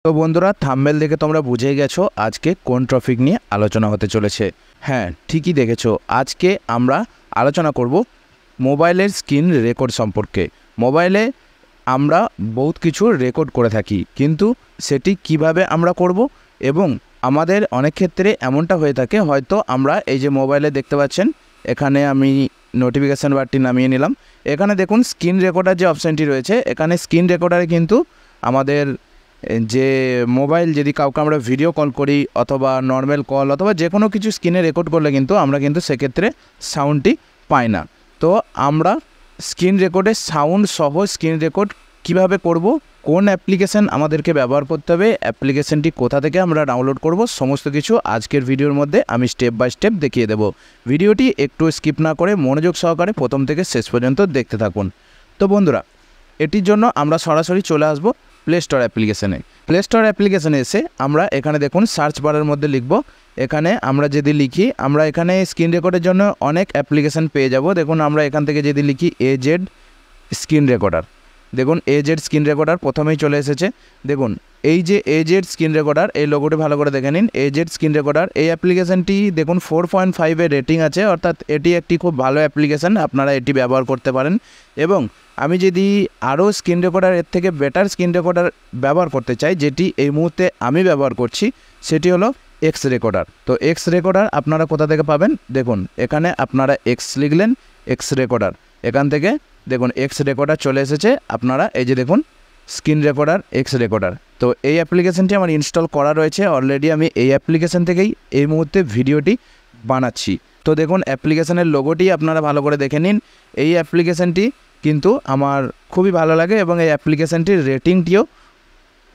তো বন্ধুরা থাম্বনেল দেখে তোমরা বুঝেই গেছো আজকে কোন টপিক নিয়ে আলোচনা হতে চলেছে। হ্যাঁ, ঠিকই দেখেছো। আজকে আমরা আলোচনা করব মোবাইলের স্ক্রিন রেকর্ড সম্পর্কে। মোবাইলে আমরা বহুত কিছু রেকর্ড করে থাকি, কিন্তু সেটি কিভাবে আমরা করব এবং আমাদের অনেক ক্ষেত্রে এমনটা হয়ে থাকে, হয়তো আমরা এই যে মোবাইলে দেখতে পাচ্ছেন, এখানে আমি নোটিফিকেশান বারটি নামিয়ে নিলাম। এখানে দেখুন স্ক্রিন রেকর্ডার যে অপশানটি রয়েছে, এখানে স্ক্রিন রেকর্ডারে কিন্তু আমাদের যে মোবাইল যদি কাউকে আমরা ভিডিও কল করি অথবা নর্মাল কল অথবা যে কোনো কিছু স্ক্রিনে রেকর্ড করলে কিন্তু আমরা কিন্তু সেক্ষেত্রে সাউন্ডটি পাই না। তো আমরা স্ক্রিন রেকর্ডে সাউন্ড সহ স্ক্রিন রেকর্ড কিভাবে করব, কোন অ্যাপ্লিকেশান আমাদেরকে ব্যবহার করতে হবে, অ্যাপ্লিকেশানটি কোথা থেকে আমরা ডাউনলোড করব, সমস্ত কিছু আজকের ভিডিওর মধ্যে আমি স্টেপ বাই স্টেপ দেখিয়ে দেব। ভিডিওটি একটু স্কিপ না করে মনোযোগ সহকারে প্রথম থেকে শেষ পর্যন্ত দেখতে থাকুন। তো বন্ধুরা, এটির জন্য আমরা সরাসরি চলে আসব প্লে স্টোর অ্যাপ্লিকেশানে। প্লে স্টোর অ্যাপ্লিকেশানে এসে আমরা এখানে দেখুন সার্চ বারের মধ্যে লিখব। এখানে আমরা যদি লিখি, আমরা এখানে স্ক্রিন রেকর্ডের জন্য অনেক অ্যাপ্লিকেশান পেয়ে যাব। দেখুন আমরা এখান থেকে যদি লিখি AZ স্ক্রিন রেকর্ডার, দেখুন AZ স্ক্রিন রেকর্ডার প্রথমেই চলে এসেছে। দেখুন এই যে AZ স্ক্রিন রেকর্ডার, এই লোগোটি ভালো করে দেখে নিন। AZ স্ক্রিন রেকর্ডার এই অ্যাপ্লিকেশানটি দেখুন 4.5 রেটিং আছে, অর্থাৎ এটি একটি খুব ভালো অ্যাপ্লিকেশান, আপনারা এটি ব্যবহার করতে পারেন। এবং আমি যদি আরও স্ক্রিন রেকর্ডার এর থেকে বেটার স্ক্রিন রেকর্ডার ব্যবহার করতে চাই, যেটি এই মুহূর্তে আমি ব্যবহার করছি, সেটি হলো X রেকর্ডার। তো X রেকর্ডার আপনারা কোথা থেকে পাবেন, দেখুন এখানে আপনারা X লিখলেন, X রেকর্ডার, এখান থেকে দেখুন X রেকর্ডার চলে এসেছে। আপনারা এই যে দেখুন স্ক্রিন রেকর্ডার X রেকর্ডার, তো এই অ্যাপ্লিকেশানটি আমার ইনস্টল করা রয়েছে অলরেডি। আমি এই অ্যাপ্লিকেশান থেকেই এই মুহূর্তে ভিডিওটি বানাচ্ছি। তো দেখুন অ্যাপ্লিকেশানের লোগোটি আপনারা ভালো করে দেখে নিন। এই অ্যাপ্লিকেশানটি কিন্তু আমার খুবই ভালো লাগে এবং এই অ্যাপ্লিকেশানটির রেটিংটিও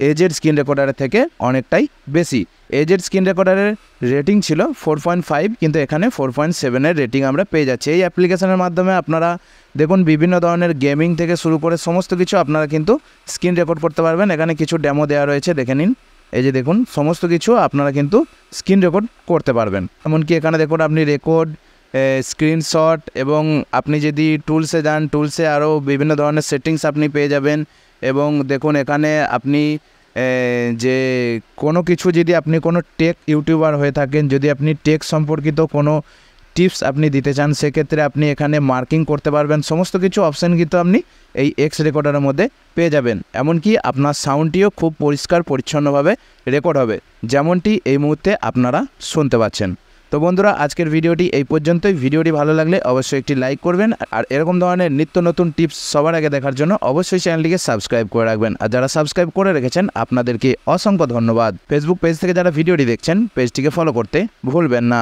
AZ স্ক্রিন রেকর্ডারের থেকে অনেকটাই বেশি। AZ স্ক্রিন রেকর্ডারের রেটিং ছিল 4.5, কিন্তু এখানে 4.7 রেটিং আমরা পেয়ে যাচ্ছি। এই অ্যাপ্লিকেশানের মাধ্যমে আপনারা দেখুন বিভিন্ন ধরনের গেমিং থেকে শুরু করে সমস্ত কিছু আপনারা কিন্তু স্ক্রিন রেকর্ড করতে পারবেন। এখানে কিছু ডেমো দেওয়া রয়েছে, দেখে নিন। এই যে দেখুন সমস্ত কিছু আপনারা কিন্তু স্ক্রিন রেকর্ড করতে পারবেন। এমনকি এখানে দেখুন আপনি রেকর্ড, স্ক্রিনশট, এবং আপনি যদি টুলসে যান, টুলসে আরও বিভিন্ন ধরনের সেটিংস আপনি পেয়ে যাবেন। এবং দেখুন এখানে আপনি যে কোনো কিছু, যদি আপনি কোনো টেক ইউটিউবার হয়ে থাকেন, যদি আপনি টেক সম্পর্কিত কোনো টিপস আপনি দিতে চান, সেক্ষেত্রে আপনি এখানে মার্কিং করতে পারবেন। সমস্ত কিছু অপশান কিন্তু আপনি এই X রেকর্ডারের মধ্যে পেয়ে যাবেন। এমনকি আপনার সাউন্ডটিও খুব পরিষ্কার পরিচ্ছন্নভাবে রেকর্ড হবে, যেমনটি এই মুহূর্তে আপনারা শুনতে পাচ্ছেন। তো বন্ধুরা, আজকের ভিডিওটি এই পর্যন্তই। ভিডিওটি ভালো লাগলে অবশ্যই একটি লাইক করবেন, আর এরকম ধরনের নিত্য নতুন টিপস সবার আগে দেখার জন্য অবশ্যই চ্যানেলটিকে সাবস্ক্রাইব করে রাখবেন। আর যারা সাবস্ক্রাইব করে রেখেছেন আপনাদেরকে অসংখ্য ধন্যবাদ। ফেসবুক পেজ থেকে যারা ভিডিওটি দেখছেন, পেজটিকে ফলো করতে ভুলবেন না।